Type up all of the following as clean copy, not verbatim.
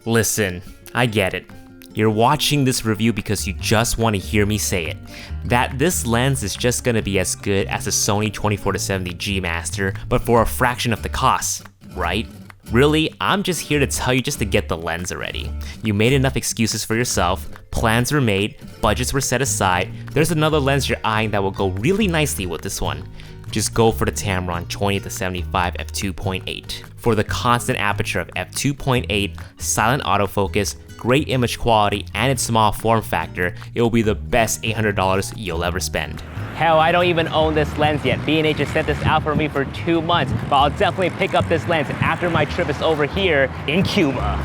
Listen, I get it. You're watching this review because you just want to hear me say it. That this lens is just gonna be as good as the Sony 24-70 G Master, but for a fraction of the cost, right? Really, I'm just here to tell you just to get the lens already. You made enough excuses for yourself, plans were made, budgets were set aside, there's another lens you're eyeing that will go really nicely with this one. Just go for the Tamron 20-75 f2.8. For the constant aperture of f2.8, silent autofocus, great image quality, and its small form factor, it will be the best $800 you'll ever spend. Hell, I don't even own this lens yet. B&H has sent this out for me for 2 months, but I'll definitely pick up this lens after my trip is over here in Cuba.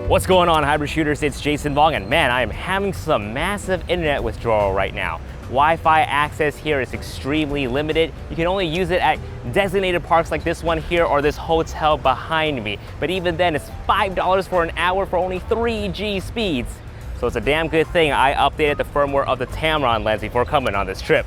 What's going on, hybrid shooters? It's Jason Vong, and man, I am having some massive internet withdrawal right now. Wi-Fi access here is extremely limited. You can only use it at designated parks like this one here or this hotel behind me. But even then, it's $5 for an hour for only 3G speeds. So it's a damn good thing I updated the firmware of the Tamron lens before coming on this trip.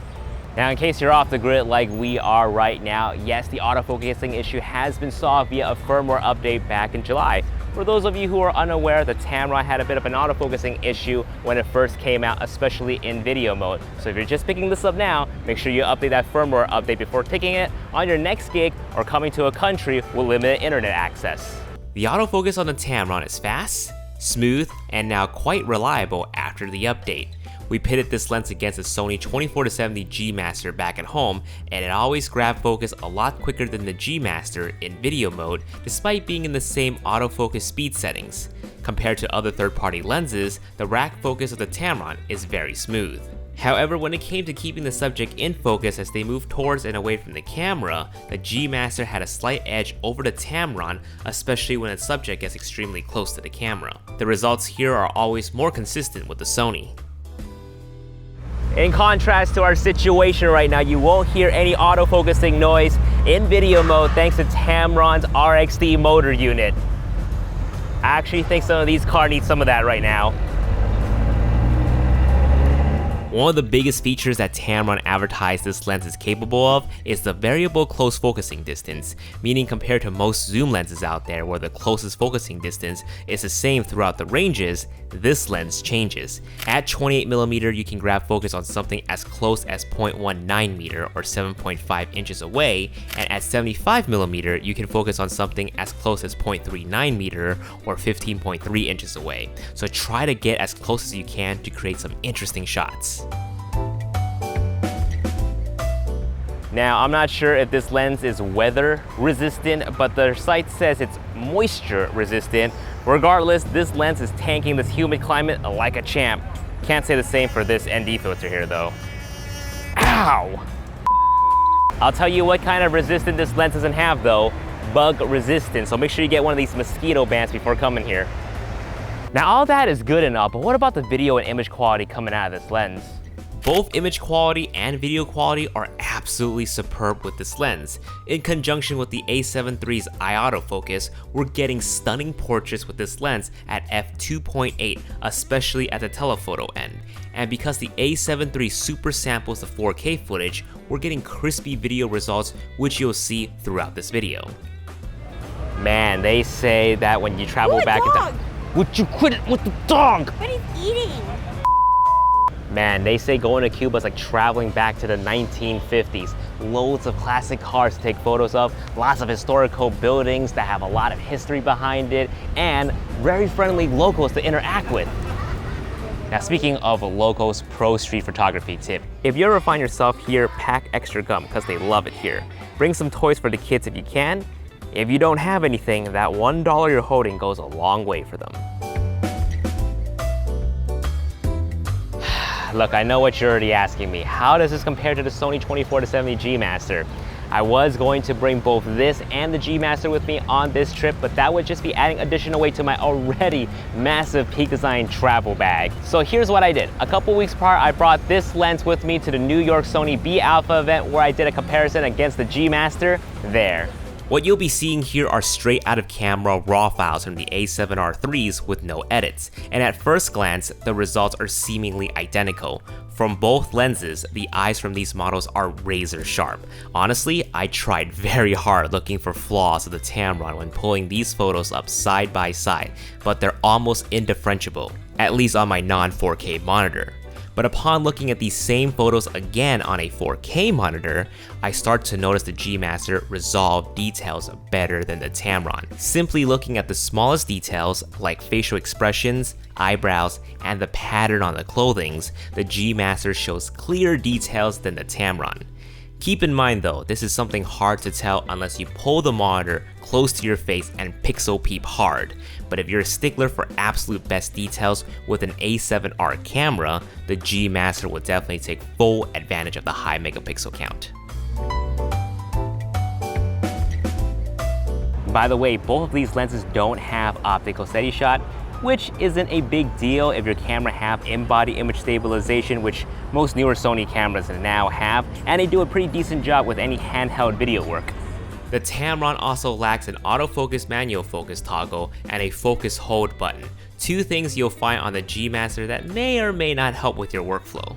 Now, in case you're off the grid like we are right now, yes, the autofocusing issue has been solved via a firmware update back in July. For those of you who are unaware, the Tamron had a bit of an autofocusing issue when it first came out, especially in video mode. So if you're just picking this up now, make sure you update that firmware update before taking it on your next gig or coming to a country with limited internet access. The autofocus on the Tamron is fast, smooth, and now quite reliable after the update. We pitted this lens against the Sony 24-70 G Master back at home, and it always grabbed focus a lot quicker than the G Master in video mode, despite being in the same autofocus speed settings. Compared to other third-party lenses, the rack focus of the Tamron is very smooth. However, when it came to keeping the subject in focus as they moved towards and away from the camera, the G Master had a slight edge over the Tamron, especially when its subject gets extremely close to the camera. The results here are always more consistent with the Sony. In contrast to our situation right now, you won't hear any autofocusing noise in video mode thanks to Tamron's RXD motor unit. I actually think some of these cars need some of that right now. One of the biggest features that Tamron advertised this lens is capable of is the variable close focusing distance, meaning compared to most zoom lenses out there where the closest focusing distance is the same throughout the ranges, this lens changes. At 28mm, you can grab focus on something as close as 0.19 meter or 7.5 inches away, and at 75mm, you can focus on something as close as 0.39 meter or 15.3 inches away. So try to get as close as you can to create some interesting shots. Now, I'm not sure if this lens is weather resistant, but the site says it's moisture resistant. Regardless, this lens is tanking this humid climate like a champ. Can't say the same for this ND filter here though. Ow! I'll tell you what kind of resistance this lens doesn't have though, bug resistant. So make sure you get one of these mosquito bands before coming here. Now all that is good enough, but what about the video and image quality coming out of this lens? Both image quality and video quality are absolutely superb with this lens. In conjunction with the a7III's eye autofocus, we're getting stunning portraits with this lens at f2.8, especially at the telephoto end. And because the a7III super samples the 4K footage, we're getting crispy video results, which you'll see throughout this video. Man, they say that when you travel back in time... Would you quit it with the dog? What is eating? Man, they say going to Cuba is like traveling back to the 1950s. Loads of classic cars to take photos of, lots of historical buildings that have a lot of history behind it, and very friendly locals to interact with. Now, speaking of locals, pro street photography tip. If you ever find yourself here, pack extra gum because they love it here. Bring some toys for the kids if you can. If you don't have anything, that $1 you're holding goes a long way for them. Look, I know what you're already asking me. How does this compare to the Sony 24-70 G Master? I was going to bring both this and the G Master with me on this trip, but that would just be adding additional weight to my already massive Peak Design travel bag. So here's what I did. A couple weeks prior, I brought this lens with me to the New York Sony B Alpha event where I did a comparison against the G Master there. What you'll be seeing here are straight out of camera raw files from the a7R IIIs with no edits, and at first glance, the results are seemingly identical. From both lenses, the eyes from these models are razor sharp. Honestly, I tried very hard looking for flaws of the Tamron when pulling these photos up side by side, but they're almost indifferentiable, at least on my non-4K monitor. But upon looking at these same photos again on a 4K monitor, I start to notice the G Master resolve details better than the Tamron. Simply looking at the smallest details like facial expressions, eyebrows, and the pattern on the clothings, the G Master shows clearer details than the Tamron. Keep in mind though, this is something hard to tell unless you pull the monitor close to your face and pixel peep hard. But if you're a stickler for absolute best details with an a7R camera, the G Master will definitely take full advantage of the high megapixel count. By the way, both of these lenses don't have optical steady shot, which isn't a big deal if your camera have in-body image stabilization, which most newer Sony cameras now have, and they do a pretty decent job with any handheld video work. The Tamron also lacks an autofocus manual focus toggle and a focus hold button, two things you'll find on the G Master that may or may not help with your workflow.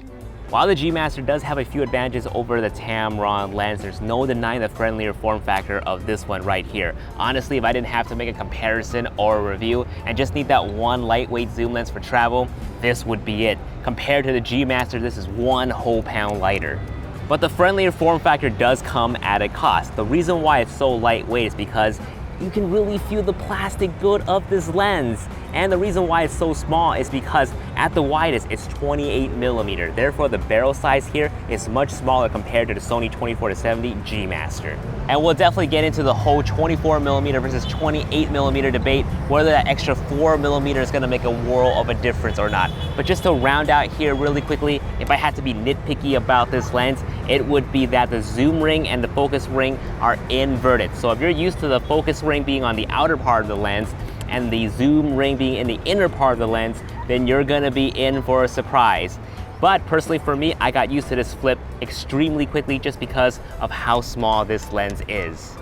While the G Master does have a few advantages over the Tamron lens, there's no denying the friendlier form factor of this one right here. Honestly, if I didn't have to make a comparison or a review and just need that one lightweight zoom lens for travel, this would be it. Compared to the G Master, this is 1 whole pound lighter. But the friendlier form factor does come at a cost. The reason why it's so lightweight is because you can really feel the plastic build of this lens. And the reason why it's so small is because at the widest, it's 28mm. Therefore, the barrel size here is much smaller compared to the Sony 24-70 G Master. And we'll definitely get into the whole 24mm versus 28mm debate, whether that extra 4mm is gonna make a world of a difference or not. But just to round out here really quickly, if I had to be nitpicky about this lens, it would be that the zoom ring and the focus ring are inverted. So if you're used to the focus ring being on the outer part of the lens, and the zoom ring being in the inner part of the lens, then you're gonna be in for a surprise. But personally for me, I got used to this flip extremely quickly just because of how small this lens is.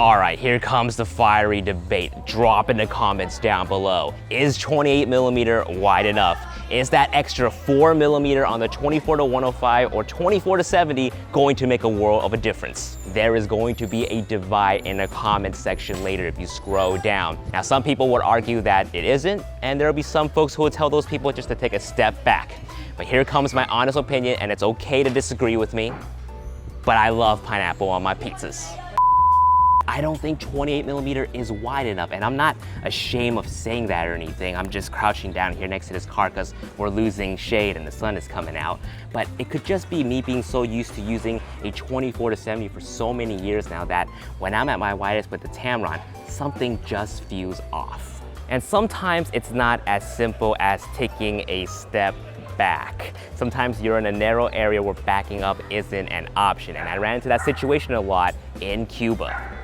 All right, here comes the fiery debate. Drop in the comments down below. Is 28mm wide enough? Is that extra 4mm on the 24-105 or 24-70 going to make a world of a difference? There is going to be a divide in the comment section later if you scroll down. Now, some people would argue that it isn't, and there'll be some folks who will tell those people just to take a step back. But here comes my honest opinion, and it's okay to disagree with me, but I love pineapple on my pizzas. I don't think 28mm is wide enough, and I'm not ashamed of saying that or anything. I'm just crouching down here next to this car because we're losing shade and the sun is coming out. But it could just be me being so used to using a 24-70 for so many years now that when I'm at my widest with the Tamron, something just feels off. And sometimes it's not as simple as taking a step back. Sometimes you're in a narrow area where backing up isn't an option, and I ran into that situation a lot in Cuba.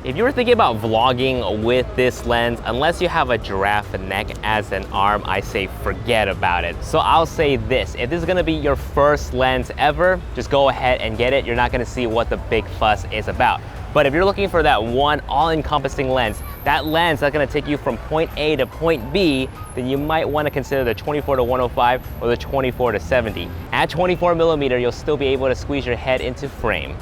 If you were thinking about vlogging with this lens, unless you have a giraffe neck as an arm, I say forget about it. So I'll say this, if this is gonna be your first lens ever, just go ahead and get it. You're not gonna see what the big fuss is about. But if you're looking for that one all-encompassing lens, that lens that's gonna take you from point A to point B, then you might wanna consider the 24-105 or the 24-70. At 24mm, you'll still be able to squeeze your head into frame.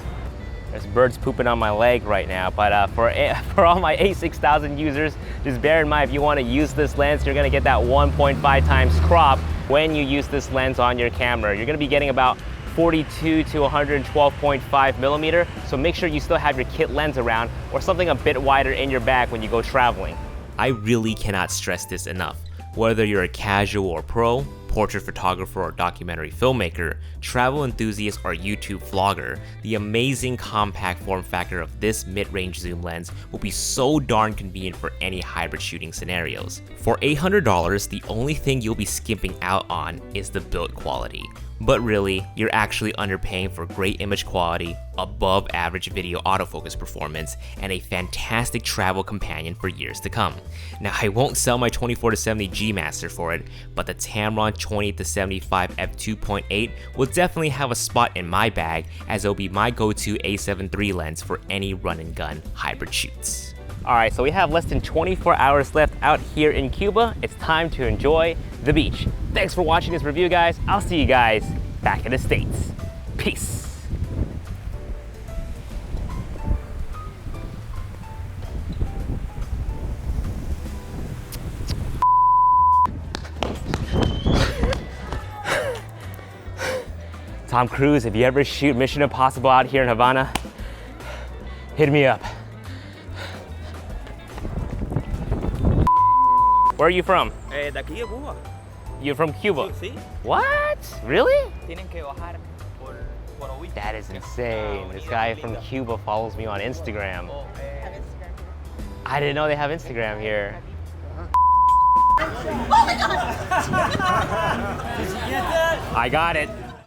There's birds pooping on my leg right now, but for all my a6000 users, just bear in mind if you want to use this lens, you're going to get that 1.5 times crop when you use this lens on your camera. You're going to be getting about 42 to 112.5mm, so make sure you still have your kit lens around or something a bit wider in your bag when you go traveling. I really cannot stress this enough. Whether you're a casual or pro, portrait photographer or documentary filmmaker, travel enthusiast or YouTube vlogger, the amazing compact form factor of this mid-range zoom lens will be so darn convenient for any hybrid shooting scenarios. For $800, the only thing you'll be skimping out on is the build quality. But really, you're actually underpaying for great image quality, above average video autofocus performance, and a fantastic travel companion for years to come. Now, I won't sell my 24-70 G Master for it, but the Tamron 20-75 f2.8 will definitely have a spot in my bag, as it'll be my go-to a7III lens for any run and gun hybrid shoots. All right, so we have less than 24 hours left out here in Cuba. It's time to enjoy the beach. Thanks for watching this review, guys. I'll see you guys back in the States. Peace. Tom Cruise, if you ever shoot Mission Impossible out here in Havana, hit me up. Where are you from? De aquí de Cuba. You're from Cuba? Sí. What? Really? Tienen que bajar por Ovi. That is insane. This guy from Cuba follows me on Instagram. I didn't know they have Instagram here. Oh my God! I got it.